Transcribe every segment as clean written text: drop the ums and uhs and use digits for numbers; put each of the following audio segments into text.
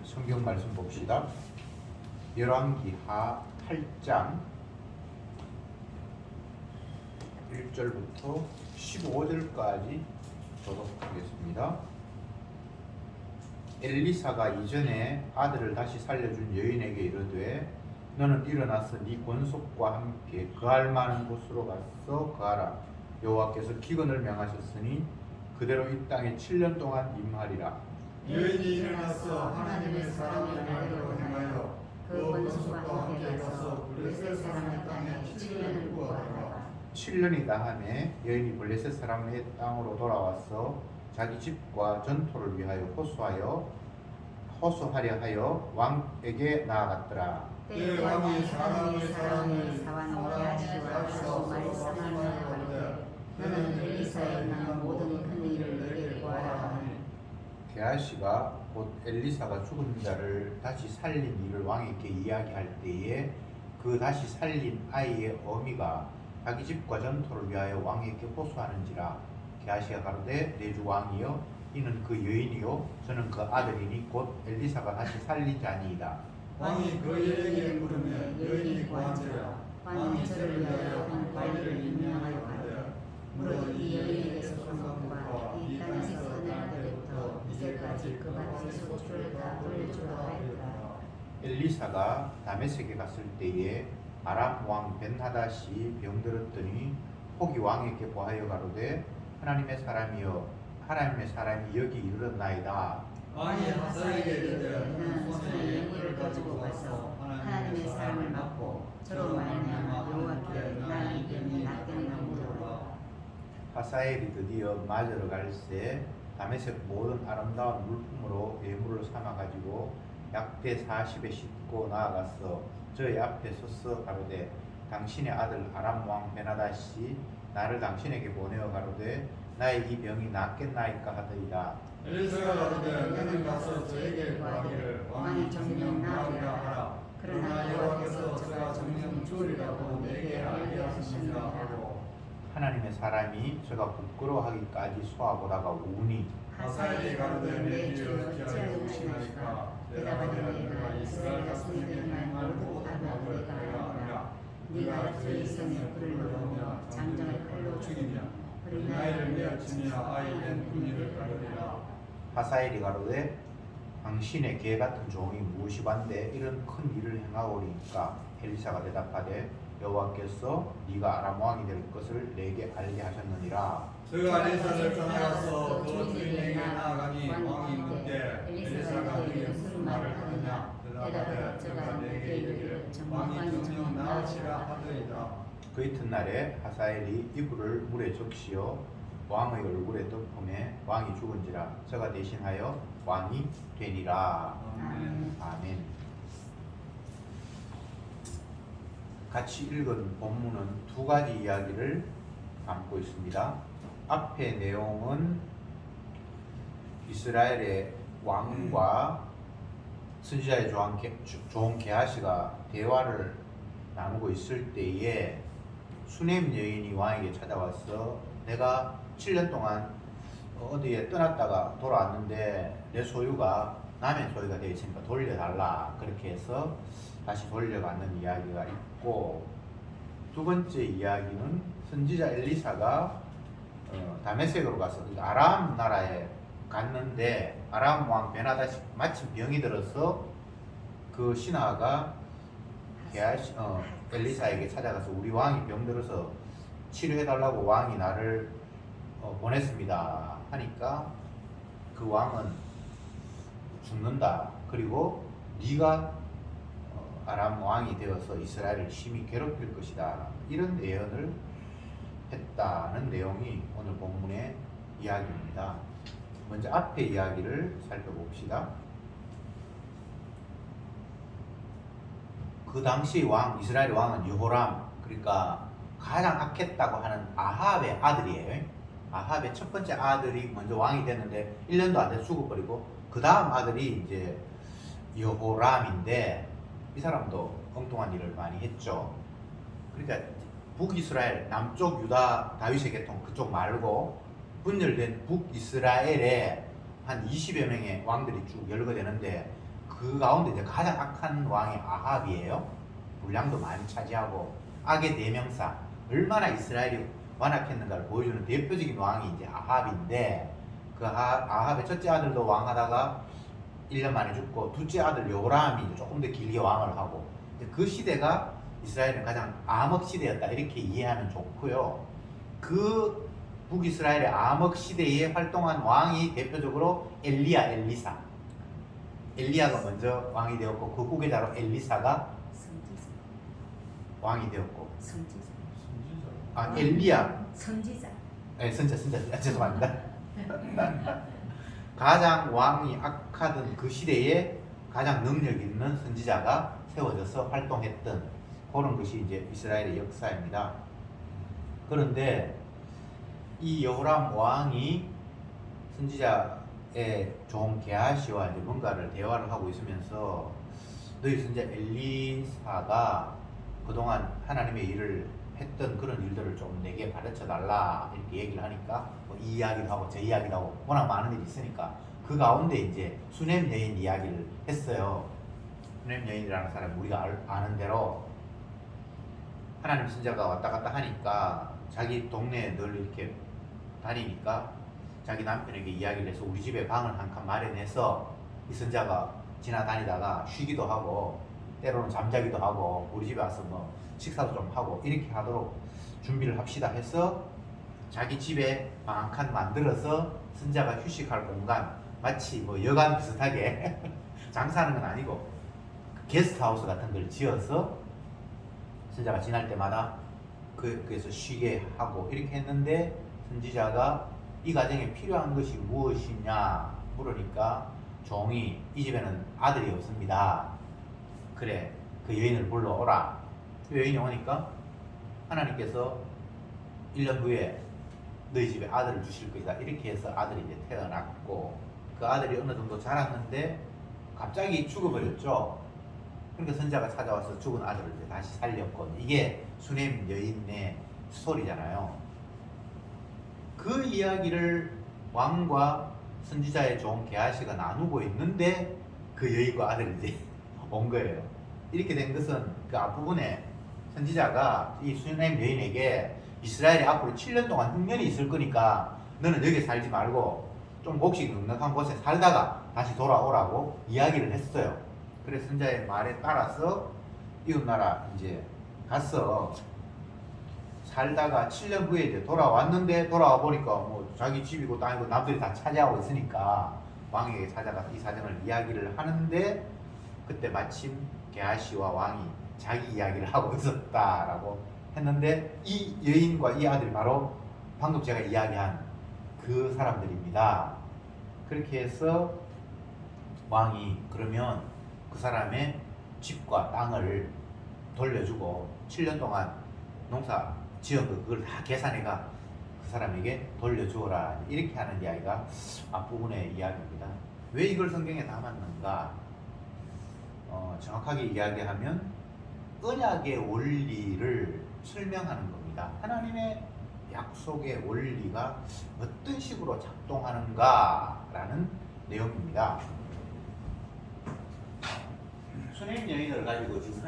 성경 말씀 봅시다. 열왕기하 8장 1절부터 15절까지 교독하겠습니다. 엘리사가 이전에 아들을 다시 살려준 여인에게 이르되 너는 일어나서 네 권속과 함께 거할 만한 곳으로 가서 거하라. 여호와께서 기근을 명하셨으니 그대로 이 땅에 7년 동안 임하리라. 여인이 일어나서 하나님의 사람을 나대로 행하여 그 권속과 함께 가서 블레셋 사람의 땅에 7년을 구하라. 7년이 다하매 여인이 블레셋 사람의 땅으로 돌아와서 자기 집과 전토를 위하여 호소하려 하여 왕에게 나아갔더라. 때 왕이 사람을 사완 게하시와 말씀하며 가로되 너는 엘리사의 난 모든 큰 일을 내게 구하라 하니 게하시가 곧 엘리사가 죽은 자를 다시 살린 일을 왕에게 이야기할 때에 그 다시 살린 아이의 어미가 자기 집과 전토를 위하여 왕에게 호소하는지라. 게하시가 가로되 내 주 왕이여 이는 그 여인이요 저는 그 아들이니 곧 엘리사가 다시 살린 자니이다. 왕이 그 여인에게 물으며 여인이 구한지라. 왕이 저를 위하여 한 관리를 임명하여 가되 무릇 이 여인에게서 권속과 이 땅에서 떠날 때부터 이제까지 그 밭의 소출을 다 돌려주라 하였더라. 엘리사가 다메섹에 갔을 때에 아람 왕 벤하닷이 병들었더니 혹이 왕에게 보하여 가로되 하나님의 사람이 여기 이르렀나이다. 왕이 하사에게 이르되 너는 손에 연기를 가지고 가서 하나님의 사람을 맞고 저로 말미암아 여호와께 나의 병이 낫겠나 물으라. 하사엘이 드디어 맞으러 갈새 다메섹 모든 아름다운 물품으로 예물을 삼아 가지고 약대 40에 싣고 나아가서 저의 앞에 서서 가로되 당신의 아들 아람 왕 베나닷이 나를 당신에게 보내어 가로되 나의 이 병이 낫겠나이까 하더이다. 엘리사가 가로되 너는 가서 저에게 구하기를 왕이 정령 나으리라 하라. 그러나 여호와께서 저가 정령 죽으리라고 내게 알게 하셨느니라 하고 하나님의 사람이 저가 부끄러워하기까지 소아보다가 우니 하사엘이 가로되 내 뒤를 어찌하여 우시나이까. 대답하되 내가 이스라엘 자손이 된 날 말고 하며 내가 하리라. 네가 저희 성에 불을 넣으며 장정을 칼로 죽이며 그리 나이를 내어치며 아이 된 분이를 가르리라. 하사엘이 가로되 당신의 개 같은 종이 무엇이 반대 이런 큰 일을 행하오리니까. 엘리사가 대답하되 여호와께서 네가 아람 왕이 될 것을 내게 알게 하셨느니라. 저가 엘리사를 떠나가서 그 주인에게 나아가니 왕이 묻되 엘리사가 네게 무슨 말을 하느냐. 대답하되 저가 내게 이르기를 왕이 정령 나으시라 하더이다. 그 이튿날에 하사엘이 이불을 물에 적시어 왕의 얼굴에 덮음에 왕이 죽은지라. 저가 대신하여 왕이 되니라. 아멘. 같이 읽은 본문은 두 가지 이야기를 담고 있습니다. 앞의 내용은 이스라엘의 왕과 선지자의 종 게하시가 대화를 나누고 있을 때에 수넴 여인이 왕에게 찾아와서 내가 7년 동안 어디에 떠났다가 돌아왔는데 내 소유가 남의 소유가 되어 있으니까 돌려달라. 그렇게 해서 다시 돌려받는 이야기가 있고, 두 번째 이야기는 선지자 엘리사가 다메섹으로 가서 아람 나라에 갔는데 아람 왕 베나닷이 마침 병이 들어서 그 신하가 엘리사에게 찾아가서 우리 왕이 병들어서 치료해달라고 왕이 나를 보냈습니다 하니까 그 왕은 죽는다. 그리고 네가 아람 왕이 되어서 이스라엘을 심히 괴롭힐 것이다. 이런 예언을 했다는 내용이 오늘 본문의 이야기입니다. 먼저 앞에 이야기를 살펴봅시다. 그 당시 왕, 이스라엘 왕은 여호람, 그러니까 가장 악했다고 하는 아합의 아들이에요. 아합의 첫 번째 아들이 먼저 왕이 됐는데 1년도 안 돼서 죽어버리고, 그 다음 아들이 이제 여호람인데 이 사람도 엉뚱한 일을 많이 했죠. 그러니까 북이스라엘, 남쪽 유다 다윗의 계통 그쪽 말고 분열된 북이스라엘에 한 20여 명의 왕들이 쭉 열거되는데 그 가운데 이제 가장 악한 왕이 아합이에요. 분량도 많이 차지하고 악의 대명사, 얼마나 이스라엘이 완악했는가를 보여주는 대표적인 왕이 이제 아합인데, 그 아합의 첫째 아들도 왕하다가 1년 만에 죽고, 둘째 아들 요람이 이제 조금 더 길게 왕을 하고, 그 시대가 이스라엘은 가장 암흑 시대였다, 이렇게 이해하면 좋고요. 그 북이스라엘의 암흑 시대에 활동한 왕이 대표적으로 엘리야, 엘리사. 엘리야가 먼저 왕이 되었고, 그 후계자로 엘리사가 선지자. 왕이 되었고, 선지자. 아 엘리야, 선지자. 네, 선자, 죄송합니다. 가장 왕이 악하던 그 시대에 가장 능력 있는 선지자가 세워져서 활동했던 그런 것이 이제 이스라엘의 역사입니다. 그런데 이 여호람 왕이 선지자의 종 게하시와 이제 뭔가를 대화를 하고 있으면서, 너희 선지자 엘리사가 그동안 하나님의 일을 했던 그런 일들을 좀 내게 가르쳐 달라, 이렇게 얘기를 하니까 뭐 이 이야기도 하고 저 이야기도 하고 워낙 많은 일이 있으니까 그 가운데 이제 수넴 여인 이야기를 했어요. 수넴 여인이라는 사람, 우리가 아는 대로 하나님 선지자가 왔다 갔다 하니까 자기 동네에 늘 이렇게 다니니까 자기 남편에게 이야기를 해서 우리 집에 방을 한 칸 마련해서 이 선지자가 지나다니다가 쉬기도 하고 때로는 잠자기도 하고 우리 집에 와서 뭐 식사도 좀 하고 이렇게 하도록 준비를 합시다 해서 자기 집에 방 한 칸 만들어서 선지자가 휴식할 공간, 마치 뭐 여관 비슷하게 장사하는 건 아니고 게스트하우스 같은 걸 지어서 선지자가 지날 때마다 그에서 쉬게 하고 이렇게 했는데, 선지자가 이 가정에 필요한 것이 무엇이냐 물으니까 종이 이 집에는 아들이 없습니다. 그래, 그 여인을 불러오라. 그 여인이 오니까 하나님께서 1년 후에 너희 집에 아들을 주실 것이다, 이렇게 해서 아들이 이제 태어났고, 그 아들이 어느 정도 자랐는데 갑자기 죽어버렸죠. 그러니까 선지자가 찾아와서 죽은 아들을 이제 다시 살렸고, 이게 수넴 여인의 스토리잖아요. 그 이야기를 왕과 선지자의 종 게하시가 나누고 있는데 그 여인과 아들이 이제 온 거예요. 이렇게 된 것은 그 앞부분에 선지자가 이 수넴 여인에게 이스라엘이 앞으로 7년 동안 흉년이 있을 거니까 너는 여기 살지 말고 좀 곡식 넉넉한 곳에 살다가 다시 돌아오라고 이야기를 했어요. 그래서 선지자의 말에 따라서 이웃나라 이제 가서 살다가 7년 후에 이제 돌아왔는데, 돌아와 보니까 뭐 자기 집이고 땅이고 남들이 다 차지하고 있으니까 왕에게 찾아가서 이 사정을 이야기를 하는데, 그때 마침 게하시와 왕이 자기 이야기를 하고 있었다라고 했는데, 이 여인과 이 아들이 바로 방금 제가 이야기한 그 사람들입니다. 그렇게 해서 왕이 그러면 그 사람의 집과 땅을 돌려주고 7년 동안 농사 지은 그걸 다 계산해가 그 사람에게 돌려주어라, 이렇게 하는 이야기가 앞부분의 이야기입니다. 왜 이걸 성경에 담았는가? 정확하게 이야기하면 언약의 원리를 설명하는 겁니다. 하나님의 약속의 원리가 어떤 식으로 작동하는가라는 내용입니다. 수넴 여인을 가지고 지금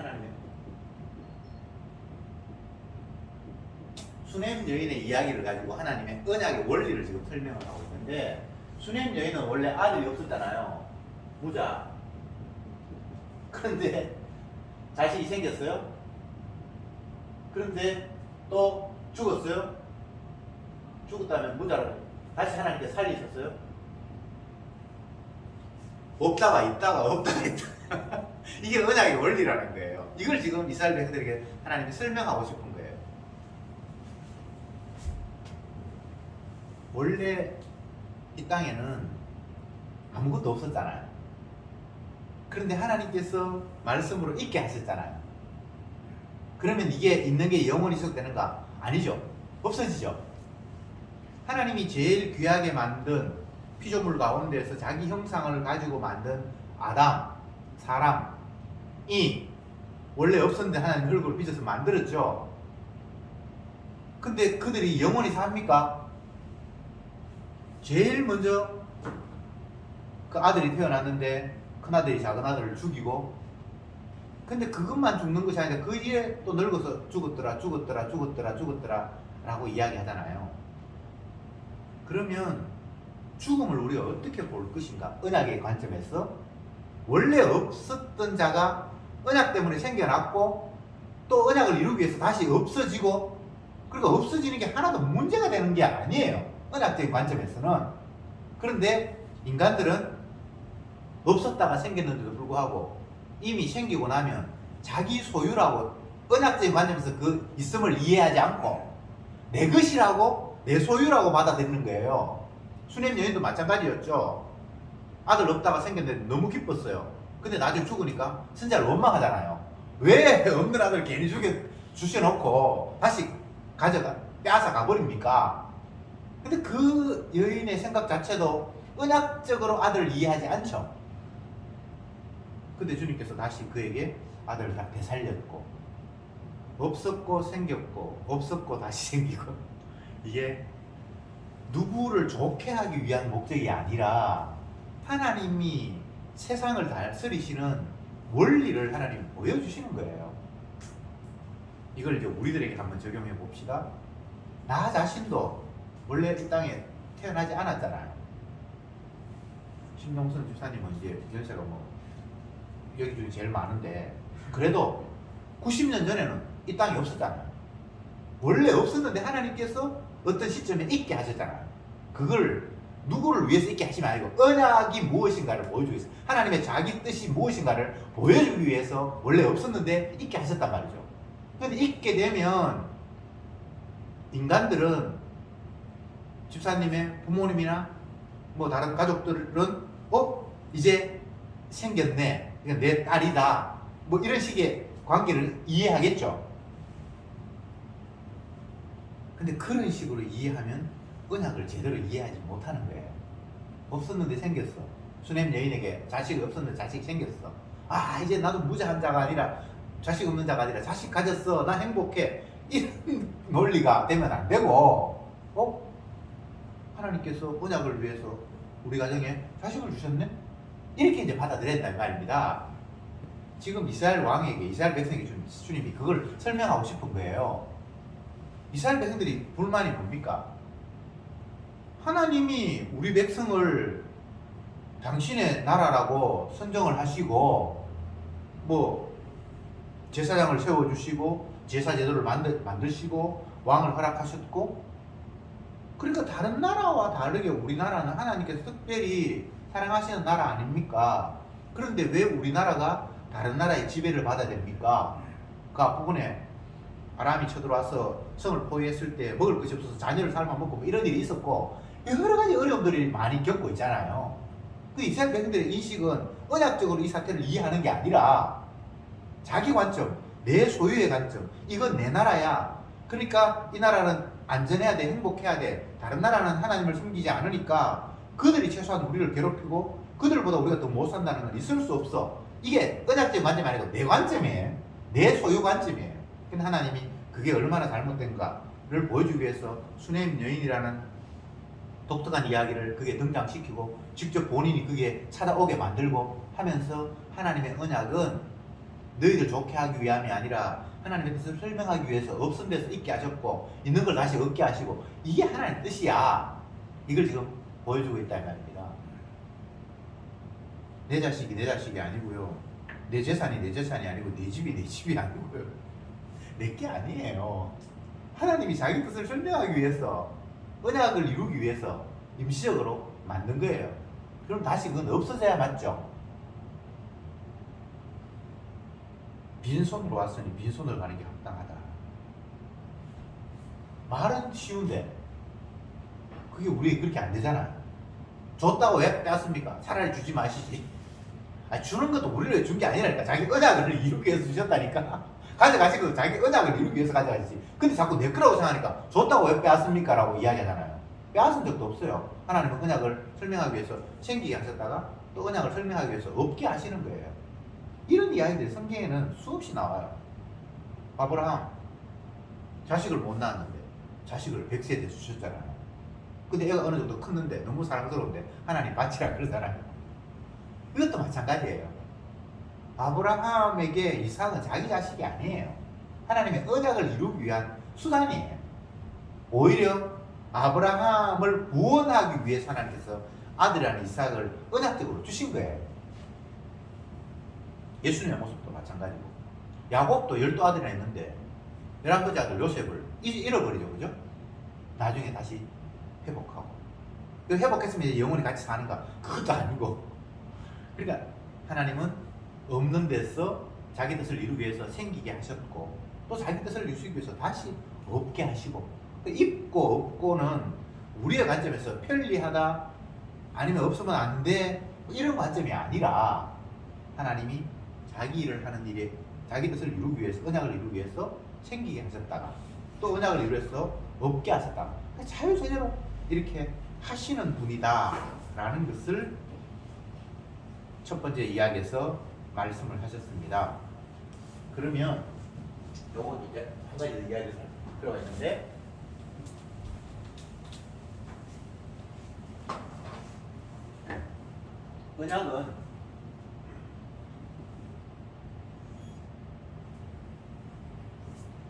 수넴 여인의 이야기를 가지고 하나님의 언약의 원리를 지금 설명을 하고 있는데, 수넴 여인은 원래 아들이 없었잖아요. 무자. 그런데 자식이 생겼어요. 그런데 또 죽었어요. 죽었다면 무자를 다시 하나님께 살리셨어요. 없다가 있다가 없다가 있다가 이게 언약의 원리라는 거예요. 이걸 지금 이스라엘 백성들에게 하나님이 설명하고 싶은 거예요. 원래 이 땅에는 아무것도 없었잖아요. 그런데 하나님께서 말씀으로 있게 하셨잖아요. 그러면 이게 있는 게 영원히 지속되는가? 아니죠. 없어지죠. 하나님이 제일 귀하게 만든 피조물 가운데서 자기 형상을 가지고 만든 아담, 사람이 원래 없었는데 하나님 얼굴을 빚어서 만들었죠. 근데 그들이 영원히 삽니까? 제일 먼저 그 아들이 태어났는데 그 큰아들이 작은아들을 죽이고, 근데 그것만 죽는 것이 아니라 그 뒤에 또 늙어서 죽었더라 라고 이야기하잖아요. 그러면 죽음을 우리가 어떻게 볼 것인가? 언약의 관점에서 원래 없었던 자가 언약 때문에 생겨났고, 또 언약을 이루기 위해서 다시 없어지고, 그러니까 없어지는 게 하나도 문제가 되는 게 아니에요, 언약적인 관점에서는. 그런데 인간들은 없었다가 생겼는데도 불구하고 이미 생기고 나면 자기 소유라고 언약적인 관점에서 그 있음을 이해하지 않고 내 것이라고, 내 소유라고 받아들이는 거예요. 수냄 여인도 마찬가지였죠. 아들 없다가 생겼는데 너무 기뻤어요. 근데 나중에 죽으니까 선자를 원망하잖아요. 왜 없는 아들 괜히 주셔놓고 다시 빼앗아 가버립니까? 근데 그 여인의 생각 자체도 언약적으로 아들을 이해하지 않죠. 근데 주님께서 다시 그에게 아들을 다 되살렸고, 없었고 생겼고, 없었고 다시 생기고, 이게 누구를 좋게 하기 위한 목적이 아니라 하나님이 세상을 다스리시는 원리를 하나님이 보여주시는 거예요. 이걸 이제 우리들에게 한번 적용해 봅시다. 나 자신도 원래 이 땅에 태어나지 않았잖아요. 신동선 집사님은 이제 연세가 여기 중에 제일 많은데, 그래도 90년 전에는 이 땅에 없었잖아요. 원래 없었는데 하나님께서 어떤 시점에 있게 하셨잖아요. 그걸 누구를 위해서 있게 하시면 아니고 언약이 무엇인가를 보여주기 위해서, 하나님의 자기 뜻이 무엇인가를 보여주기 위해서 원래 없었는데 있게 하셨단 말이죠. 그런데 있게 되면 인간들은, 집사님의 부모님이나 다른 가족들은 이제 생겼네, 내 딸이다, 이런 식의 관계를 이해하겠죠. 근데 그런 식으로 이해하면 언약을 제대로 이해하지 못하는 거예요. 없었는데 생겼어. 수냄 여인에게 자식이 없었는데 자식이 생겼어. 아, 이제 나도 무자한 자가 아니라, 자식 없는 자가 아니라 자식 가졌어, 나 행복해, 이런 논리가 되면 안 되고, 하나님께서 언약을 위해서 우리 가정에 자식을 주셨네? 이렇게 이제 받아들여야 된다는 말입니다. 지금 이스라엘 왕에게, 이스라엘 백성에게 주님이 그걸 설명하고 싶은 거예요. 이스라엘 백성들이 불만이 뭡니까? 하나님이 우리 백성을 당신의 나라라고 선정을 하시고, 제사장을 세워주시고, 제사 제도를 만드시고, 왕을 허락하셨고, 그러니까 다른 나라와 다르게 우리나라는 하나님께서 특별히 사랑하시는 나라 아닙니까? 그런데 왜 우리나라가 다른 나라의 지배를 받아야 됩니까? 그 앞부분에 아람이 쳐들어와서 성을 포위했을 때 먹을 것이 없어서 자녀를 삶아 먹고 이런 일이 있었고, 여러 가지 어려움들이 많이 겪고 있잖아요. 그 이스라엘 백성들의 인식은 언약적으로 이 사태를 이해하는 게 아니라 자기 관점, 내 소유의 관점, 이건 내 나라야. 그러니까 이 나라는 안전해야 돼, 행복해야 돼. 다른 나라는 하나님을 숨기지 않으니까 그들이 최소한 우리를 괴롭히고 그들보다 우리가 더 못 산다는 건 있을 수 없어. 이게 언약적인 관점이 아니고 내 관점이에요. 내 소유 관점이에요. 근데 하나님이 그게 얼마나 잘못된가를 보여주기 위해서 수냄 여인이라는 독특한 이야기를 그게 등장시키고, 직접 본인이 그게 찾아오게 만들고 하면서, 하나님의 언약은 너희들 좋게 하기 위함이 아니라 하나님의 뜻을 설명하기 위해서 없은 데서 있게 하셨고, 있는 걸 다시 얻게 하시고, 이게 하나님의 뜻이야. 이걸 지금 보여주고 있다는 말입니다. 내 자식이 내 자식이 아니고요, 내 재산이 내 재산이 아니고, 내 집이 내 집이 아니고요, 내 게 아니에요. 하나님이 자기 뜻을 설명하기 위해서, 언약을 이루기 위해서 임시적으로 만든 거예요. 그럼 다시 그건 없어져야 맞죠? 빈손으로 왔으니 빈손으로 가는 게 합당하다. 말은 쉬운데 그게 우리에게 그렇게 안 되잖아요. 줬다고 왜 뺐습니까? 차라리 주지 마시지. 아니, 주는 것도 우리를 준 게 아니라니까. 자기 언약을 이루기 위해서 주셨다니까. 가져가시고 자기 언약을 이루기 위해서 가져가시지. 근데 자꾸 내 거라고 생각하니까 줬다고 왜 빼앗습니까? 라고 이야기하잖아요. 빼앗은 적도 없어요. 하나님은 언약을 설명하기 위해서 생기게 하셨다가 또 언약을 설명하기 위해서 없게 하시는 거예요. 이런 이야기들이 성경에는 수없이 나와요. 아브라함 자식을 못 낳았는데 자식을 100세에 주셨잖아요. 근데 애가 어느 정도 컸는데 너무 사랑스러운데 하나님 바치라 그러잖아요. 이것도 마찬가지예요. 아브라함에게 이삭은 자기 자식이 아니에요. 하나님의 언약을 이루기 위한 수단이에요. 오히려 아브라함을 구원하기 위해서 하나님께서 아들이라는 이삭을 언약적으로 주신 거예요. 예수님의 모습도 마찬가지고, 야곱도 12아들이나 있는데 11번째 아들 요셉을 잃어버리죠. 그죠? 나중에 다시 회복하고, 그 회복했으면 이제 영원히 같이 사는가? 그것도 아니고. 그러니까 하나님은 없는 데서 자기 뜻을 이루기 위해서 생기게 하셨고, 또 자기 뜻을 이루기 위해서 다시 없게 하시고, 있고 없고는 우리의 관점에서 편리하다 아니면 없으면 안 돼 이런 관점이 아니라, 하나님이 자기 일을 하는 일에 자기 뜻을 이루기 위해서, 언약을 이루기 위해서 생기게 하셨다가 또 언약을 이루어서 없게 하셨다가 자유자재로 이렇게 하시는 분이다 라는 것을 첫 번째 이야기에서 말씀을 하셨습니다. 그러면 요건 이제 한 가지 이야기가 들어가 있는데, 언약은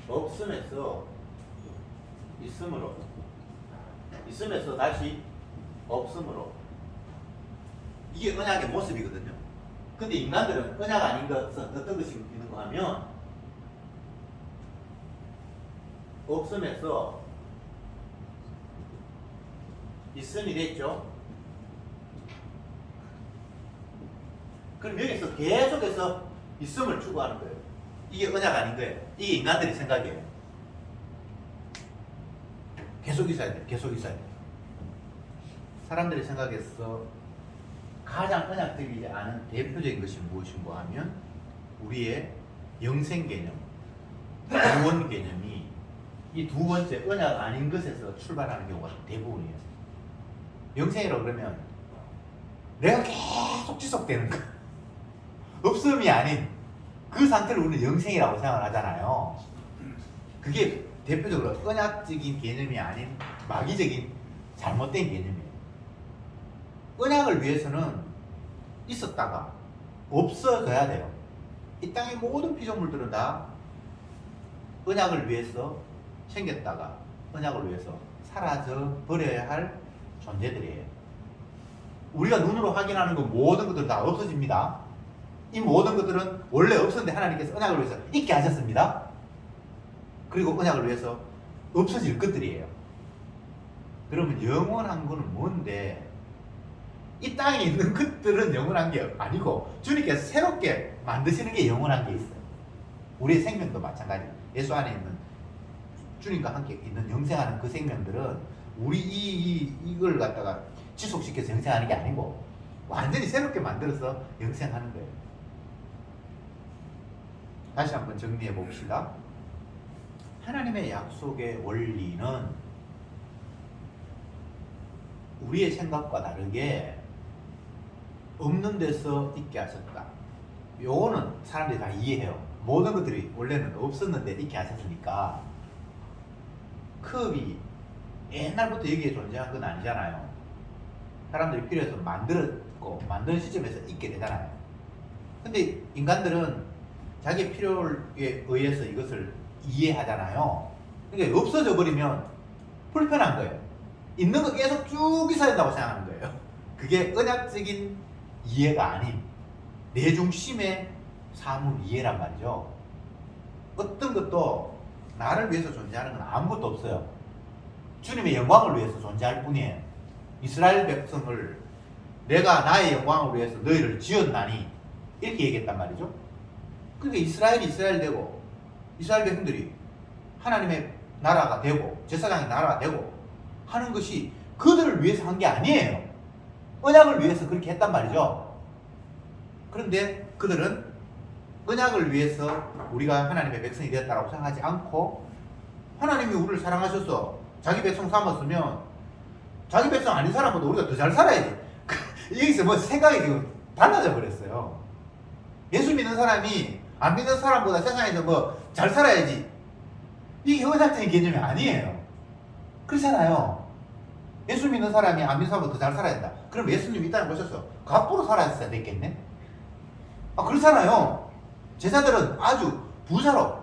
없음에서 있음으로, 있음에서 다시 없음으로, 이게 언약의 모습이거든요. 근데 인간들은 언약 아닌 것은 어떤 것이 있는가 하면, 없음에서 있음이 됐죠. 그럼 여기서 계속해서 있음을 추구하는 거예요. 이게 언약 아닌 거예요. 이게 인간들의 생각이에요. 계속 있어야 돼요. 계속 있어야 돼요. 사람들의 생각에서 가장 언약적이지 않은 대표적인 것이 무엇인가 하면, 우리의 영생 개념, 구원 개념이 이 두 번째 언약 아닌 것에서 출발하는 경우가 대부분이에요. 영생이라고 그러면 내가 계속 지속되는 거, 없음이 아닌 그 상태를 우리는 영생이라고 생각을 하잖아요. 그게 대표적으로 언약적인 개념이 아닌 마귀적인 잘못된 개념이에요. 언약을 위해서는 있었다가 없어져야 돼요. 이 땅의 모든 피조물들은 다 언약을 위해서 생겼다가 언약을 위해서 사라져 버려야 할 존재들이에요. 우리가 눈으로 확인하는 그 모든 것들은 다 없어집니다. 이 모든 것들은 원래 없었는데 하나님께서 언약을 위해서 있게 하셨습니다. 그리고 언약을 위해서 없어질 것들이에요. 그러면 영원한 거는 뭔데? 이 땅에 있는 것들은 영원한 게 아니고 주님께서 새롭게 만드시는 게 영원한 게 있어요. 우리의 생명도 마찬가지예요. 예수 안에 있는 주님과 함께 있는 영생하는 그 생명들은 우리 이걸 갖다가 지속시켜서 영생하는 게 아니고 완전히 새롭게 만들어서 영생하는 거예요. 다시 한번 정리해 봅시다. 하나님의 약속의 원리는 우리의 생각과 다르게 없는 데서 있게 하셨다. 요거는 사람들이 다 이해해요. 모든 것들이 원래는 없었는데 있게 하셨으니까. 컵이 옛날부터 여기에 존재한 건 아니잖아요. 사람들이 필요해서 만들었고 만드는 시점에서 있게 되잖아요. 근데 인간들은 자기 필요에 의해서 이것을 이해하잖아요. 그러니까 없어져 버리면 불편한 거예요. 있는 거 계속 쭉 있어야 된다고 생각하는 거예요. 그게 언약적인 이해가 아닌 내 중심의 사물 이해란 말이죠. 어떤 것도 나를 위해서 존재하는 건 아무것도 없어요. 주님의 영광을 위해서 존재할 뿐이에요. 이스라엘 백성을 내가 나의 영광을 위해서 너희를 지었나니 이렇게 얘기했단 말이죠. 그러니까 이스라엘이 이스라엘 되고 이스라엘 백성들이 하나님의 나라가 되고 제사장의 나라가 되고 하는 것이 그들을 위해서 한 게 아니에요. 언약을 위해서 그렇게 했단 말이죠. 그런데 그들은 언약을 위해서 우리가 하나님의 백성이 되었다고 생각하지 않고 하나님이 우리를 사랑하셔서 자기 백성 삼았으면 자기 백성 아닌 사람보다 우리가 더 잘 살아야지. 여기서 뭐 생각이 지금 달라져 버렸어요. 예수 믿는 사람이 안 믿는 사람보다 세상에서 뭐 잘 살아야지. 이게 언약적인 개념이 아니에요. 그렇잖아요. 예수 믿는 사람이 안 믿는 사람보다 더 잘 살아야 된다. 그럼 예수님이 이 땅에 오셔서 갑부로 살았어야 됐겠네. 아, 그렇잖아요. 제자들은 아주 부자로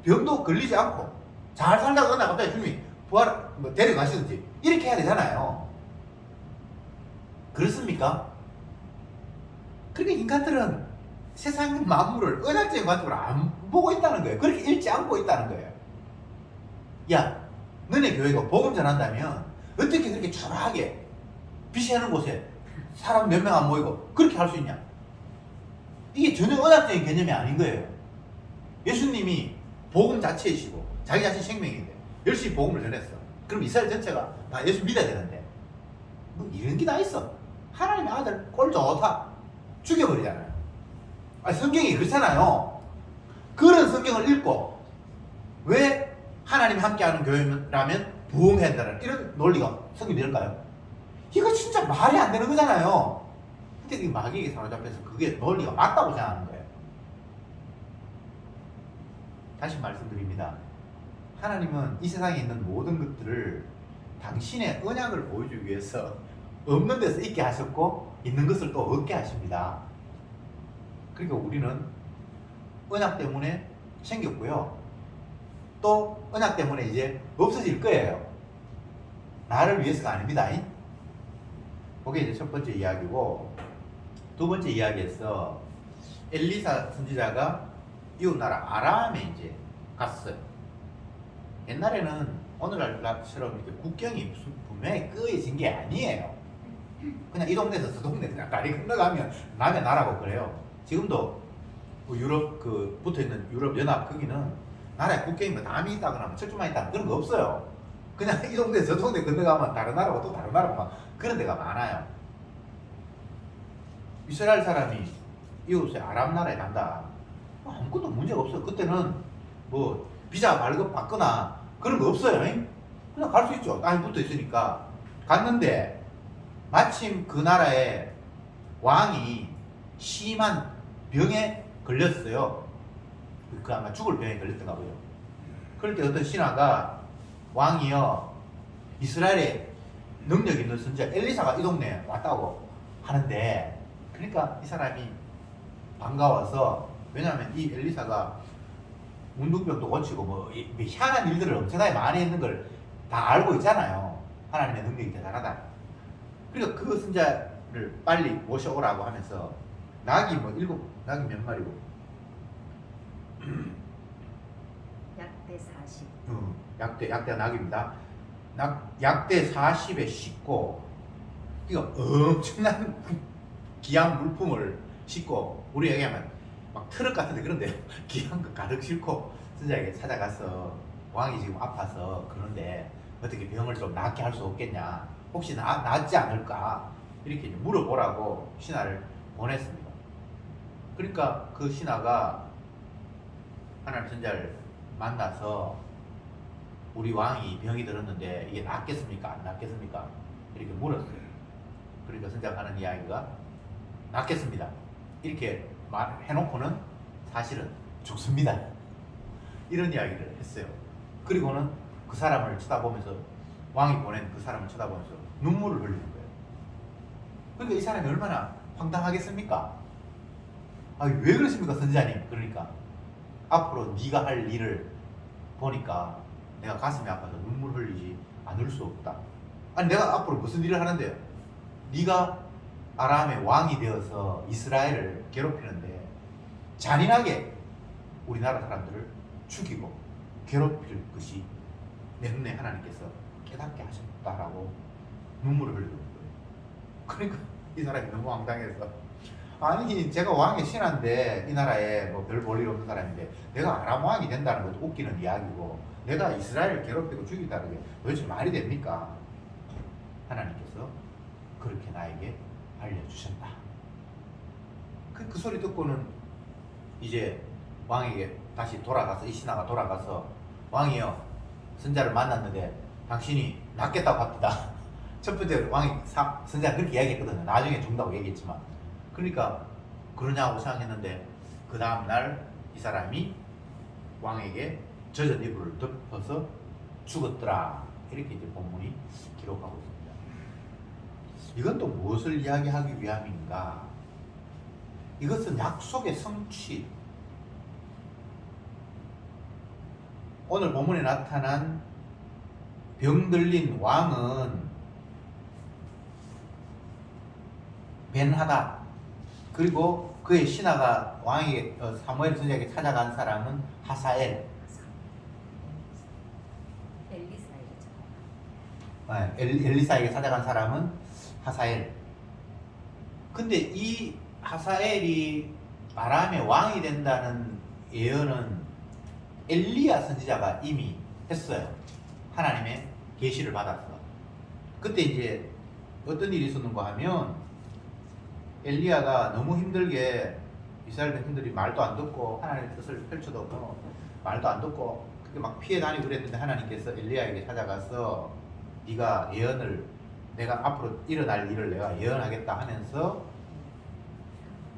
병도 걸리지 않고 잘 살다가 어느 날 갑자기 주님이 부활 뭐 데려가시든지 이렇게 해야 되잖아요. 그렇습니까? 그러니까 인간들은 세상 만물을 은학적인 관점으로 안 보고 있다는 거예요. 그렇게 읽지 않고 있다는 거예요. 야, 너네 교회가 복음 전한다면 어떻게 그렇게 초라하게 빛이 하는 곳에 사람 몇 명 안 모이고 그렇게 할 수 있냐? 이게 전혀 은학적인 개념이 아닌 거예요. 예수님이 복음 자체이시고 자기 자신 생명인데 열심히 복음을 전했어. 그럼 이스라엘 전체가 다 예수 믿어야 되는데 뭐 이런 게 다 있어. 하나님의 아들 꼴 좋다 죽여버리잖아요. 아니, 성경이 그렇잖아요. 그런 성경을 읽고 왜 하나님이 함께하는 교회라면 부흥해야 된다는 이런 논리가 성경이 될까요? 이거 진짜 말이 안 되는 거잖아요. 근데 이 마귀에게 사로잡혀서 그게 논리가 맞다고 생각하는 거예요. 다시 말씀드립니다. 하나님은 이 세상에 있는 모든 것들을 당신의 언약을 보여주기 위해서 없는 데서 있게 하셨고 있는 것을 또 얻게 하십니다. 그러니까 우리는 언약 때문에 생겼고요. 또 언약 때문에 이제 없어질 거예요. 나를 위해서가 아닙니다. 그게 이제 첫 번째 이야기고, 두 번째 이야기에서 엘리사 선지자가 이웃 나라 아람에 이제 갔어요. 옛날에는 오늘날처럼 이렇게 국경이 무슨 분명히 끄어진 게 아니에요. 그냥 이 동네에서 저 동네 그냥 다리 건너가면 남의 나라고 그래요. 지금도 뭐 유럽 그 붙어 있는 유럽 연합 거기는 나라에 국경이 뭐 담이 있다거나 뭐 철조망이 있다거나 그런 거 없어요. 그냥 이 동네에서 저 동네 건너가면 다른 나라고 또 다른 나라고 막 그런 데가 많아요. 이스라엘 사람이 이웃에 아람 나라에 간다. 아무것도 문제가 없어요. 그때는 뭐 비자 발급 받거나 그런 거 없어요. 그냥 갈 수 있죠. 땅이 붙어 있으니까. 갔는데 마침 그 나라에 왕이 심한 병에 걸렸어요. 그 아마 죽을 병에 걸렸던가 보요. 그럴 때 어떤 신하가 왕이요 이스라엘에 능력 있는 선지자 엘리사가 이 동네에 왔다고 하는데, 그러니까 이 사람이 반가워서, 왜냐하면 이 엘리사가 문둥병도 고치고 뭐 희한한 일들을 엄청나게 많이 했는 걸 다 알고 있잖아요. 하나님의 능력이 대단하다. 그러니까 그 선지자를 빨리 모셔오라고 하면서 낙이 뭐 낙이 몇 마리고 약대 40. 약대 낙입니다. 약대 40에 싣고, 이거 엄청난 귀한 물품을 싣고, 우리 얘기하면 막 트럭 같은데 그런데 귀한 거 가득 싣고 선지자에게 찾아가서 왕이 지금 아파서 그런데 어떻게 병을 좀 낫게 할 수 없겠냐, 혹시 낫지 않을까 이렇게 물어보라고 신하를 보냈습니다. 그러니까 그 신하가 하나님 선지자를 만나서 우리 왕이 병이 들었는데 이게 낫겠습니까? 안 낫겠습니까? 이렇게 물었어요. 그러니까 선지자가 하는 이야기가 낫겠습니다. 이렇게 말해놓고는 사실은 죽습니다. 이런 이야기를 했어요. 그리고는 그 사람을 쳐다보면서, 왕이 보낸 그 사람을 쳐다보면서 눈물을 흘리는 거예요. 그러니까 이 사람이 얼마나 황당하겠습니까? 아, 왜 그러십니까 선지자님? 그러니까 앞으로 네가 할 일을 보니까 내가 가슴이 아파서 눈물 흘리지 않을 수 없다. 아니 내가 앞으로 무슨 일을 하는데요? 네가 아람의 왕이 되어서 이스라엘을 괴롭히는데 잔인하게 우리나라 사람들을 죽이고 괴롭힐 것이 내 눈에 하나님께서 깨닫게 하셨다라고 눈물을 흘리는 거예요. 그러니까 이 사람이 너무 황당해서, 아니 제가 왕의 신하인데 이 나라에 뭐 별 볼 일 없는 사람인데 내가 아람 왕이 된다는 것도 웃기는 이야기고 내가 이스라엘을 괴롭히고 죽인다는 게 도대체 말이 됩니까? 하나님께서 그렇게 나에게 알려주셨다. 그 소리 듣고는 이제 왕에게 다시 돌아가서, 이 신하가 돌아가서, 왕이요 선자를 만났는데 당신이 낫겠다고 합니다. 첫 번째 왕이 선자가 그렇게 이야기했거든요. 나중에 죽는다고 얘기했지만. 그러니까 그러냐고 생각했는데 그 다음날 이 사람이 왕에게 젖은 이불을 덮어서 죽었더라. 이렇게 이제 본문이 기록하고 있습니다. 이건 또 무엇을 이야기하기 위함인가? 이것은 약속의 성취. 오늘 본문에 나타난 병들린 왕은 벤하다. 그리고 그의 신하가 왕에게 사무엘 선지자에게 찾아간 사람은 하사엘. 엘리사에게 찾아간 사람은 하사엘. 근데 이 하사엘이 아람의 왕이 된다는 예언은 엘리야 선지자가 이미 했어요. 하나님의 계시를 받았어. 그때 이제 어떤 일이 있었는가 하면 엘리야가 너무 힘들게 이스라엘 백성들이 말도 안 듣고 하나님의 뜻을 펼쳐도 말도 안 듣고 그렇게 막 피해 다니고 그랬는데 하나님께서 엘리야에게 찾아가서 네가 예언을 내가 앞으로 일어날 일을 내가 예언하겠다 하면서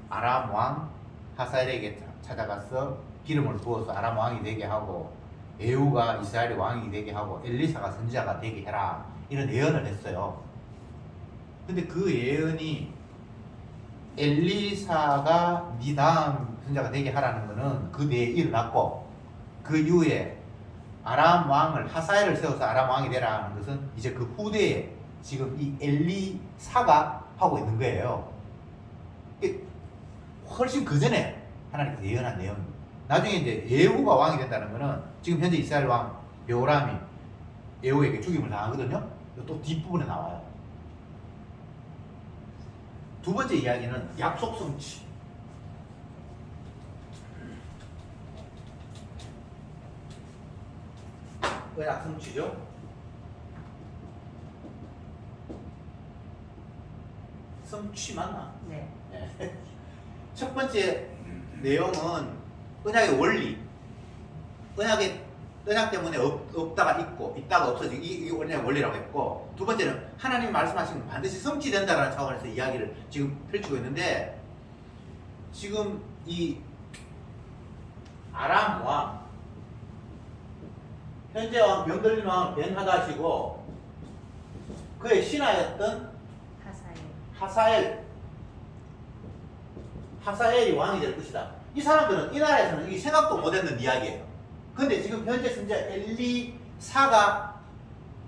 아람 왕 하사엘에게 찾아가서 기름을 부어서 아람 왕이 되게 하고 에후가 이스라엘의 왕이 되게 하고 엘리사가 선지자가 되게 해라 이런 예언을 했어요. 근데 그 예언이 엘리사가 네 다음 선지자가 되게 하라는 거는 그 뒤에 일어났고 그 이후에 아람 왕을 하사엘을 세워서 아람 왕이 되라는 것은 이제 그 후대에 지금 이 엘리사가 하고 있는 거예요. 훨씬 그 전에 하나님께서 예언한 내용입니다. 나중에 이제 예후가 왕이 된다는 거는 지금 현재 이스라엘 왕 여호람이 예후에게 죽임을 당하거든요. 또 뒷부분에 나와요. 두 번째 이야기는 약속 성취. 언약 성취죠. 성취 맞나? 네. 네. 첫 번째 내용은 언약의 원리. 언약 때문에 없다가 있고 있다가 없어지고 이게 언약의 원리라고 했고, 두 번째는 하나님이 말씀하신 건 반드시 성취된다라는 차원에서 이야기를 지금 펼치고 있는데, 지금 이 아람 왕 현재 왕 병들린 왕은 벤하닷이고 그의 신하였던 하사엘이 왕이 될 것이다. 이 사람들은 이 나라에서는 이게 생각도 못했는 이야기예요. 근데 지금 현재 선지자 엘리사가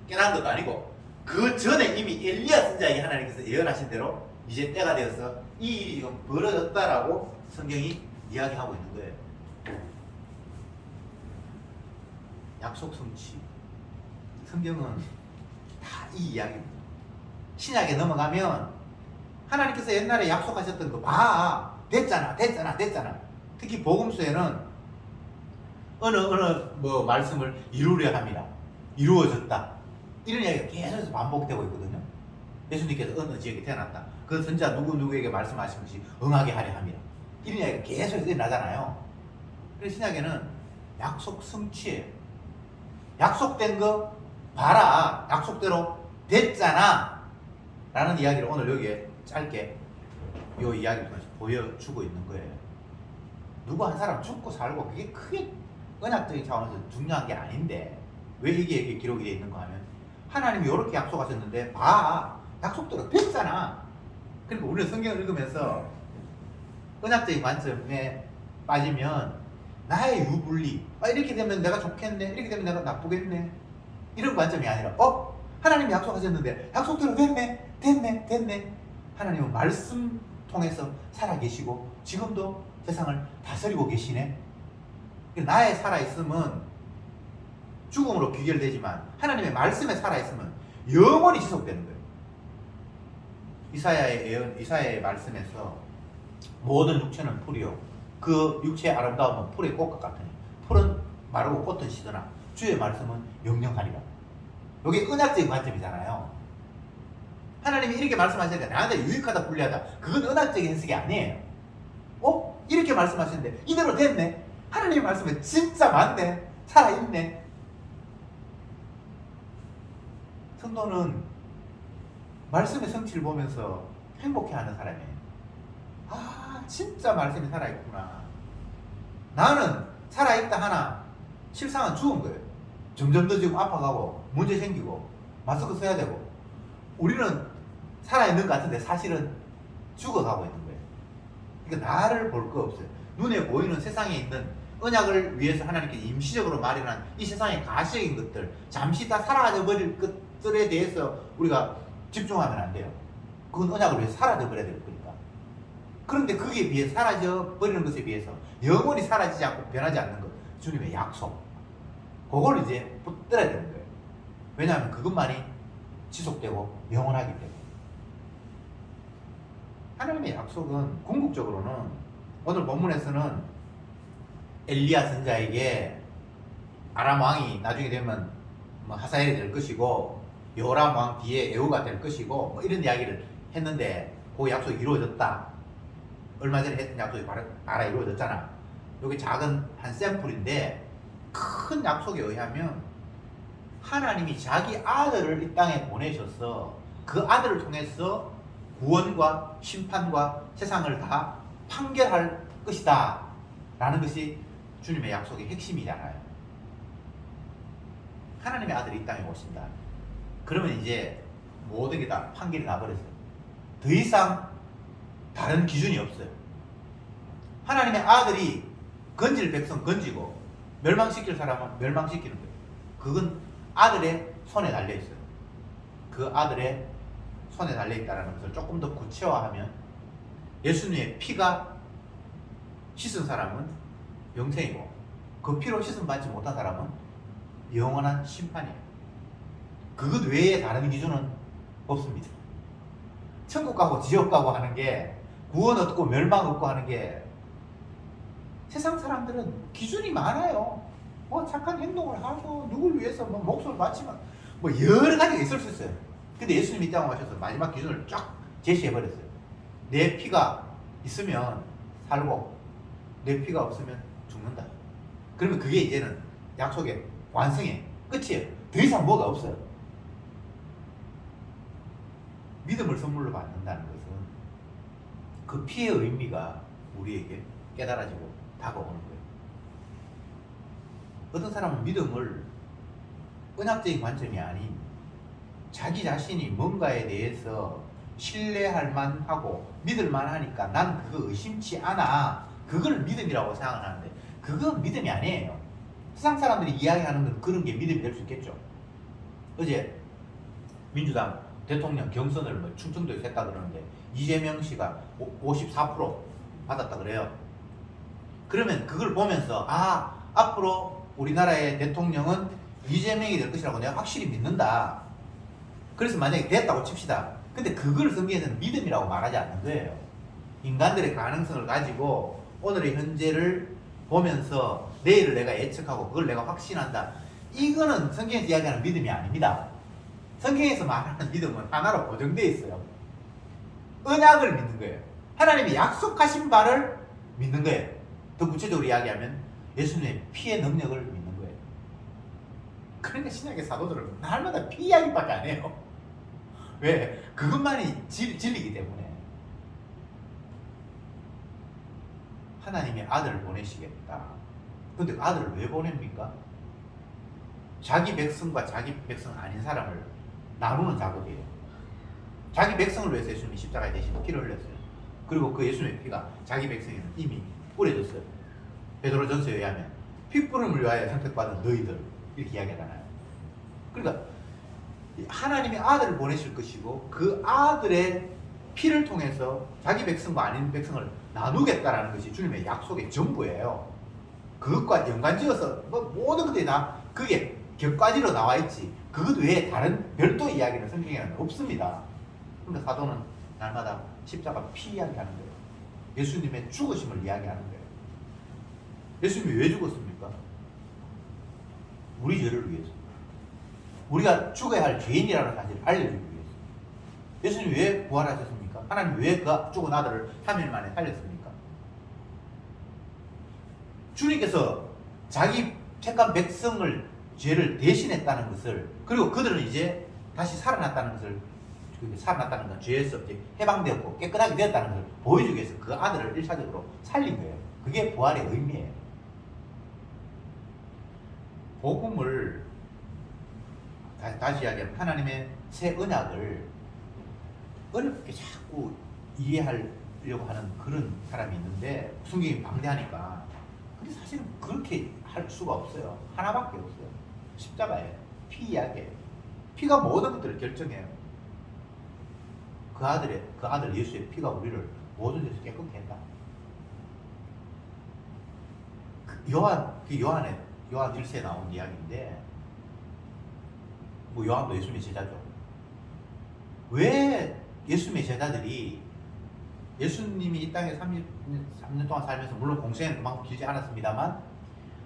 깨달은 것도 아니고 그 전에 이미 엘리야 선지자에게 하나님께서 예언하신 대로 이제 때가 되어서 이 일이 지금 벌어졌다라고 성경이 이야기하고 있는 거예요. 약속 성취. 성경은 다 이 이야기입니다. 신약에 넘어가면 하나님께서 옛날에 약속하셨던 거 봐. 됐잖아. 특히 복음서에는 어느 뭐 말씀을 이루려 합니다. 이루어졌다. 이런 이야기가 계속해서 반복되고 있거든요. 예수님께서 어느 지역에 태어났다. 그 선지자 누구에게 말씀하신 것이 응하게 하려 합니다. 이런 이야기가 계속해서 일어나잖아요. 그래서 신약에는 약속 성취예요. 약속된 거 봐라. 약속대로 됐잖아. 라는 이야기를 오늘 여기에 짧게 이 이야기를 보여주고 있는 거예요. 누구 한 사람 죽고 살고 그게 크게 언약적인 차원에서 중요한 게 아닌데 왜 이게 기록이 되어 있는가 하면 하나님이 이렇게 약속하셨는데 봐. 약속대로 됐잖아. 그러니까 우리는 성경을 읽으면서 언약적인 관점에 빠지면 나의 유불리, 이렇게 되면 내가 좋겠네, 이렇게 되면 내가 나쁘겠네, 이런 관점이 아니라 하나님이 약속하셨는데 약속대로 됐네. 하나님은 말씀 통해서 살아계시고 지금도 세상을 다스리고 계시네. 나의 살아있음은 죽음으로 귀결되지만 하나님의 말씀에 살아있으면 영원히 지속되는 거예요. 이사야의 말씀에서 모든 육체는 풀이요 그 육체의 아름다움은 풀의 꽃과 같으니 풀은 마르고 꽃은 시드나 주의 말씀은 영영하리라. 이게 언약적인 관점이잖아요. 하나님이 이렇게 말씀하시는데 나한테 유익하다 불리하다, 그건 언약적인 해석이 아니에요. 이렇게 말씀하시는데 이대로 됐네. 하나님의 말씀은 진짜 맞네. 살아있네. 성도는 말씀의 성취를 보면서 행복해하는 사람이에요. 진짜 말씀이 살아있구나. 나는 살아있다 하나 실상은 죽은 거예요. 점점 더 지금 아파가고 문제 생기고 마스크 써야 되고. 우리는 살아있는 것 같은데 사실은 죽어가고 있는 거예요. 그러니까 나를 볼 거 없어요. 눈에 보이는 세상에 있는 언약을 위해서 하나님께 임시적으로 마련한 이 세상의 가시적인 것들, 잠시 다 사라져 버릴 것들에 대해서 우리가 집중하면 안 돼요. 그건 언약을 위해서 사라져 버려야 될 거니까. 그런데 거기에 비해 사라져 버리는 것에 비해서 영원히 사라지지 않고 변하지 않는 것, 주님의 약속, 그걸 이제 붙들어야 되는 거예요. 왜냐하면 그것만이 지속되고 영원하기 때문에. 하나님의 약속은 궁극적으로는 오늘 본문에서는 엘리야 선자에게 아람 왕이 나중에 되면 하사엘이 될 것이고 요람 왕 뒤에 에후가 될 것이고 뭐 이런 이야기를 했는데 그 약속이 이루어졌다. 얼마 전에 했던 약속이 바로 이루어졌잖아. 여기 작은 한 샘플인데 큰 약속에 의하면 하나님이 자기 아들을 이 땅에 보내셔서 그 아들을 통해서 구원과 심판과 세상을 다 판결할 것이다 라는 것이 주님의 약속의 핵심이잖아요. 하나님의 아들이 이 땅에 오신다. 그러면 이제 모든 게 다 판결이 나버렸어요. 더 이상 다른 기준이 없어요. 하나님의 아들이 건질 백성 건지고 멸망시킬 사람은 멸망시키는 거예요. 그건 아들의 손에 달려있어요. 그 아들의 손에 달려있다는 것을 조금 더 구체화하면 예수님의 피가 씻은 사람은 영생이고 그 피로 씻음 받지 못한 사람은 영원한 심판이에요. 그것 외에 다른 기준은 없습니다. 천국 가고 지옥 가고 하는 게 구원 얻고 멸망 얻고 하는 게 세상 사람들은 기준이 많아요. 뭐 착한 행동을 하고 누굴 위해서 뭐 목숨을 바치면 뭐 여러 가지가 있을 수 있어요. 근데 예수님이 이 땅에 오셔서 마지막 기준을 쫙 제시해 버렸어요. 내 피가 있으면 살고 내 피가 없으면 죽는다. 그러면 그게 이제는 약속의 완성의 끝이에요. 더 이상 뭐가 없어요. 믿음을 선물로 받는다는 것은 그 피의 의미가 우리에게 깨달아지고 다가오는 거예요. 어떤 사람은 믿음을 은학적인 관점이 아닌 자기 자신이 뭔가에 대해서 신뢰할 만하고 믿을 만하니까 난 그거 의심치 않아, 그걸 믿음이라고 생각을 하는데 그건 믿음이 아니에요. 세상 사람들이 이야기하는 건 그런 게 믿음이 될 수 있겠죠. 어제 민주당 대통령 경선을 뭐 충청도에서 했다 그러는데 이재명 씨가 54% 받았다 그래요. 그러면 그걸 보면서 앞으로 우리나라의 대통령은 이재명이 될 것이라고 내가 확실히 믿는다. 그래서 만약에 됐다고 칩시다. 근데 그걸 성경에서는 믿음이라고 말하지 않는 거예요. 인간들의 가능성을 가지고 오늘의 현재를 보면서 내일을 내가 예측하고 그걸 내가 확신한다. 이거는 성경에서 이야기하는 믿음이 아닙니다. 성경에서 말하는 믿음은 하나로 고정되어 있어요. 언약을 믿는 거예요. 하나님이 약속하신 바를 믿는 거예요. 더 구체적으로 이야기하면 예수님의 피의 능력을 믿는 거예요. 그러니까 신약의 사도들은 날마다 피 이야기밖에 안 해요. 왜? 그것만이 진리이기 때문에. 하나님의 아들을 보내시겠다. 근데 아들을 왜 보냅니까? 자기 백성과 자기 백성 아닌 사람을 나누는 작업이에요. 자기 백성을 위해서 예수님이 십자가에 대신 피를 흘렸어요. 그리고 그 예수님의 피가 자기 백성에는 이미 뿌려졌어요. 베드로전서에 의하면 피 뿌림을 위하여 선택받은 너희들 이렇게 이야기하잖아요. 그러니까 하나님의 아들을 보내실 것이고 그 아들의 피를 통해서 자기 백성과 아닌 백성을 나누겠다라는 것이 주님의 약속의 전부예요. 그것과 연관지어서 모든 것들이 다 그게 격과지로 나와 있지 그것 외에 다른 별도 이야기는 성경에는 없습니다. 그러니까 사도는 날마다 십자가 피 이야기하는 거예요. 예수님의 죽으심을 이야기하는 거예요. 예수님이 왜 죽었습니까? 우리 죄를 위해서. 우리가 죽어야 할 죄인이라는 사실을 알려주기 위해서. 예수님이 왜 부활하셨습니까? 하나님이 왜 그 죽은 아들을 3일 만에 살렸습니까? 주님께서 자기 택한 백성을 죄를 대신했다는 것을, 그리고 그들은 이제 다시 살아났다는 것을, 살아났다는 건 죄에서 해방되었고 깨끗하게 되었다는 것을 보여주기 위해서 그 아들을 1차적으로 살린 거예요. 그게 부활의 의미예요. 복음을 다시 이야기하면 하나님의 새 언약을 어렵게 자꾸 이해하려고 하는 그런 사람이 있는데 성경이 방대하니까. 근데 사실은 그렇게 할 수가 없어요. 하나밖에 없어요. 십자가예요. 피 이야기예요. 피가 모든 것들을 결정해요. 그 아들 예수의 피가 우리를 모든 데서 깨끗게 했다. 요한 1세에 나온 이야기인데, 뭐 요한도 예수님의 제자죠. 왜 예수님의 제자들이 예수님이 이 땅에 33년 동안 살면서 물론 공생은 그만큼 길지 않았습니다만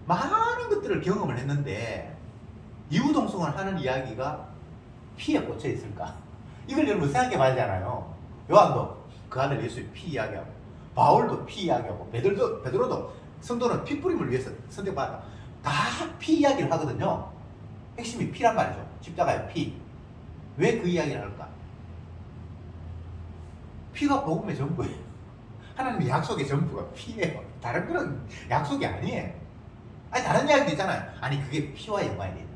많은 것들을 경험을 했는데 이후동성을 하는 이야기가 피에 꽂혀 있을까? 이걸 여러분 생각해 봐야 하잖아요. 요한도 그 아들 예수의 피 이야기하고, 바울도 피 이야기하고, 베드로도 성도는 피 뿌림을 위해서 선택받았다. 다 피 이야기를 하거든요. 핵심이 피란 말이죠. 십자가의 피. 왜 그 이야기를 할까? 피가 복음의 전부예요. 하나님의 약속의 전부가 피예요. 다른 그런 약속이 아니에요. 아니 다른 이야기도 있잖아요. 아니 그게 피와 연관이 돼요.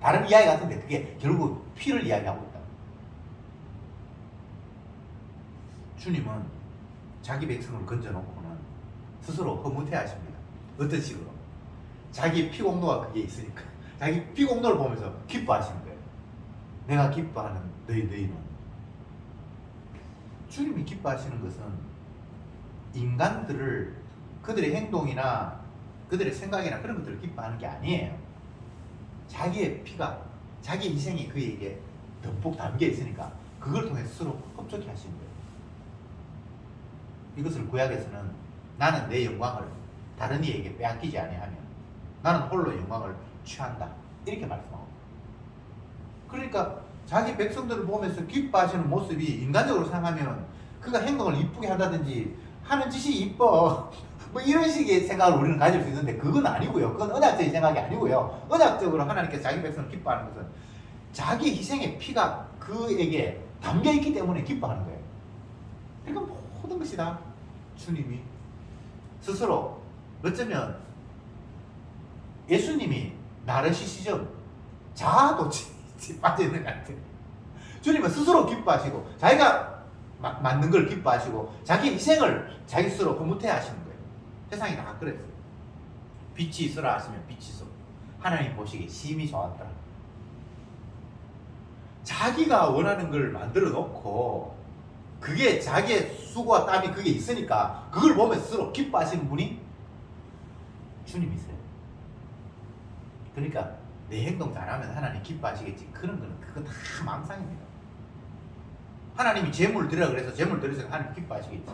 다른 이야기 같은데 그게 결국 피를 이야기하고 있다. 주님은 자기 백성을 건져놓고는 스스로 허무해 하십니다. 어떤 식으로? 자기 피 공로가 그게 있으니까 자기 피 공로를 보면서 기뻐하시는 거예요. 내가 기뻐하는 너희는. 주님이 기뻐하시는 것은 인간들을 그들의 행동이나 그들의 생각이나 그런 것들을 기뻐하는 게 아니에요. 자기의 피가, 자기 인생이 그에게 듬뿍 담겨 있으니까 그걸 통해 스스로 흡족해 하시는 거예요. 이것을 구약에서는 나는 내 영광을 다른 이에게 빼앗기지 아니하며 나는 홀로 영광을 취한다, 이렇게 말씀하고. 그러니까 자기 백성들을 보면서 기뻐하시는 모습이 인간적으로 생각하면 그가 행동을 이쁘게 한다든지 하는 짓이 이뻐 뭐 이런 식의 생각을 우리는 가질 수 있는데 그건 아니고요. 그건 언약적인 생각이 아니고요. 언약적으로 하나님께서 자기 백성을 기뻐하는 것은 자기 희생의 피가 그에게 담겨 있기 때문에 기뻐하는 거예요. 그러니까 모든 것이 다 주님이 스스로, 어쩌면 예수님이 나르시시즘, 자아도취 빠져있는 것 같아요. 주님은 스스로 기뻐하시고 자기가 만든 걸 기뻐하시고 자기 희생을 자기 스스로 흐뭇해 하시는 거예요. 세상이 다 그랬어요. 빛이 있으라 하시면 빛이 있어. 하나님 보시기에 심히 좋았더라. 자기가 원하는 걸 만들어 놓고 그게 자기의 수고와 땀이 그게 있으니까 그걸 보면 스스로 기뻐하시는 분이 주님이세요. 그러니까 내 행동 잘하면 하나님 기뻐하시겠지, 그런 거는 그건 다 망상입니다. 하나님이 재물 드리라 그래서 재물 드려서 하나님 기뻐하시겠지.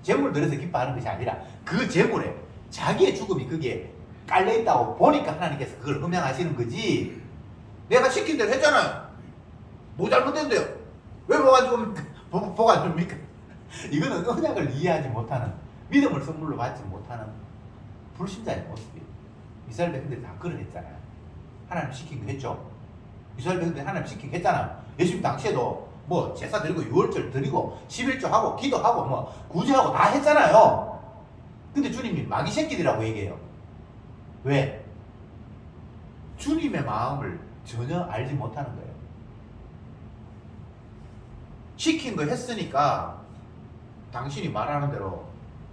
재물 드려서 기뻐하는 것이 아니라 그 재물에 자기의 죽음이 그게 깔려있다고 보니까 하나님께서 그걸 흠양하시는 거지. 내가 시킨 대로 했잖아요. 뭐 잘못된대요? 왜 뭐가 안 줍니까? 이거는 언약을 이해하지 못하는, 믿음을 선물로 받지 못하는 불신자의 모습이에요. 이스라엘 백성들이 다 그러했잖아요. 하나님 시킨 거 했죠. 이스라엘 백성들이 하나님 시킨 거 했잖아요. 예수님 당시에도 뭐 제사 드리고 유월절 드리고 11조 하고 기도하고 뭐 구제하고 다 했잖아요. 근데 주님이 마귀 새끼들이라고 얘기해요. 왜? 주님의 마음을 전혀 알지 못하는 거예요. 시킨 거 했으니까 당신이 말하는 대로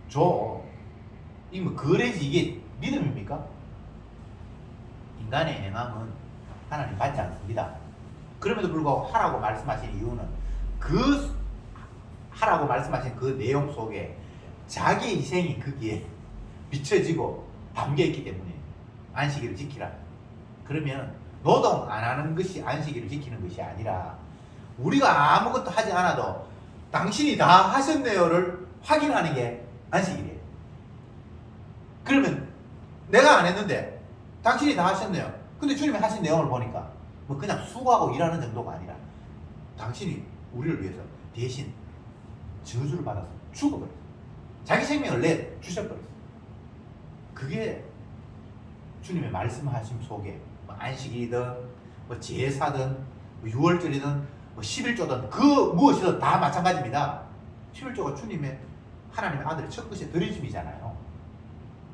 줘. 이게 뭐 그래야지 이게 믿음입니까? 인간의 행함은 하나님 받지 않습니다. 그럼에도 불구하고 하라고 말씀하신 이유는 그 하라고 말씀하신 그 내용 속에 자기 희생이 거기에 비춰지고 담겨있기 때문에 안식일을 지키라. 그러면 노동 안 하는 것이 안식일을 지키는 것이 아니라 우리가 아무것도 하지 않아도 당신이 다 하셨네요를 확인하는 게 안식일이에요. 그러면 내가 안 했는데 당신이 다 하셨네요. 근데 주님이 하신 내용을 보니까 뭐 그냥 수고하고 일하는 정도가 아니라 당신이 우리를 위해서 대신 저주를 받아서 죽어버렸어요. 자기 생명을 내주셔버렸어요. 그게 주님의 말씀하심 속에 뭐 안식이든 뭐 제사든 뭐 유월절이든 뭐 11조든 그 무엇이든 다 마찬가지입니다. 11조가 주님의 하나님의 아들의 첫 것이 드리심이잖아요.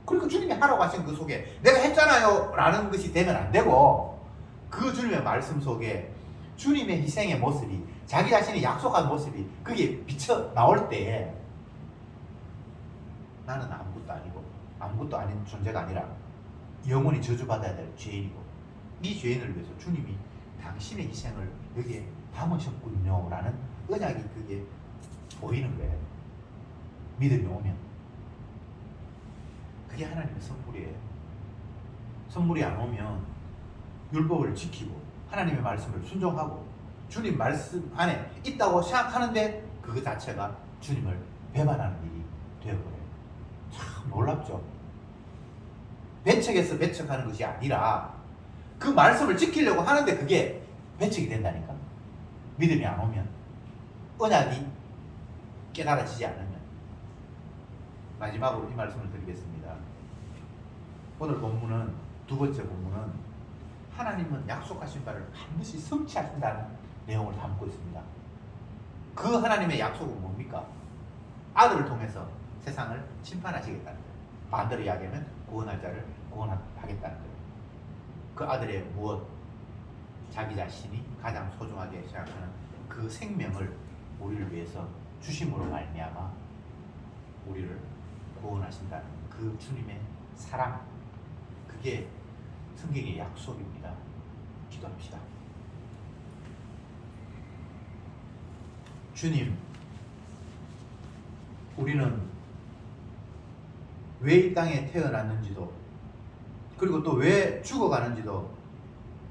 그러니까 주님이 하라고 하신 그 속에 내가 했잖아요 라는 것이 되면 안 되고 그 주님의 말씀 속에 주님의 희생의 모습이 자기 자신이 약속한 모습이 그게 비쳐 나올 때 나는 아무것도 아니고 아무것도 아닌 존재가 아니라 영원히 저주받아야 될 죄인이고 이 죄인을 위해서 주님이 당신의 희생을 여기에 담으셨군요 라는 언약이 그게 보이는 거예요. 믿음이 오면. 그게 하나님의 선물이에요. 선물이 안 오면 율법을 지키고 하나님의 말씀을 순종하고 주님 말씀 안에 있다고 생각하는데 그거 자체가 주님을 배반하는 일이 되어버려요. 참 놀랍죠. 배척해서 배척하는 것이 아니라 그 말씀을 지키려고 하는데 그게 배척이 된다니까. 믿음이 안 오면, 언약이 깨달아지지 않으면. 마지막으로 이 말씀을 드리겠습니다. 오늘 본문은, 두 번째 본문은 하나님은 약속하신 바를 반드시 성취하신다는 내용을 담고 있습니다. 그 하나님의 약속은 뭡니까? 아들을 통해서 세상을 심판하시겠다는 거예요. 반대로 이야기하면 구원할 자를 구원하겠다는 거예요. 그 아들의 무엇? 자기 자신이 가장 소중하게 생각하는 그 생명을 우리를 위해서 주심으로 말미암아 우리를 구원하신다는 그 주님의 사랑, 그게 성경의 약속입니다. 기도합시다. 주님, 우리는 왜 이 땅에 태어났는지도 그리고 또 왜 죽어가는지도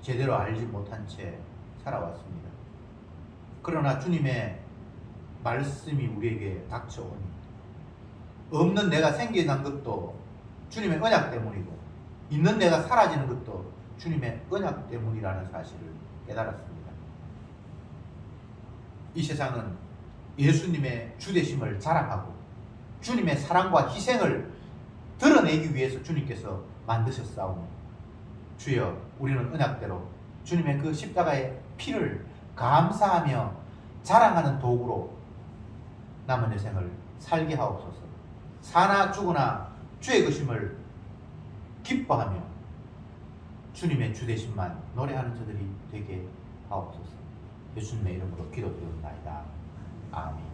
제대로 알지 못한 채 살아왔습니다. 그러나 주님의 말씀이 우리에게 닥쳐오니 없는 내가 생겨난 것도 주님의 언약 때문이고 있는 내가 사라지는 것도 주님의 언약 때문이라는 사실을 깨달았습니다. 이 세상은 예수님의 주되심을 자랑하고 주님의 사랑과 희생을 드러내기 위해서 주님께서 만드셨사오니 주여, 우리는 언약대로 주님의 그 십자가의 피를 감사하며 자랑하는 도구로 남은 여생을 살게 하옵소서. 사나 죽으나 주의 것임을 기뻐하며 주님의 주되심만 노래하는 저들이 되게 하옵소서. 예수님의 이름으로 기도드리옵나이다. 아멘.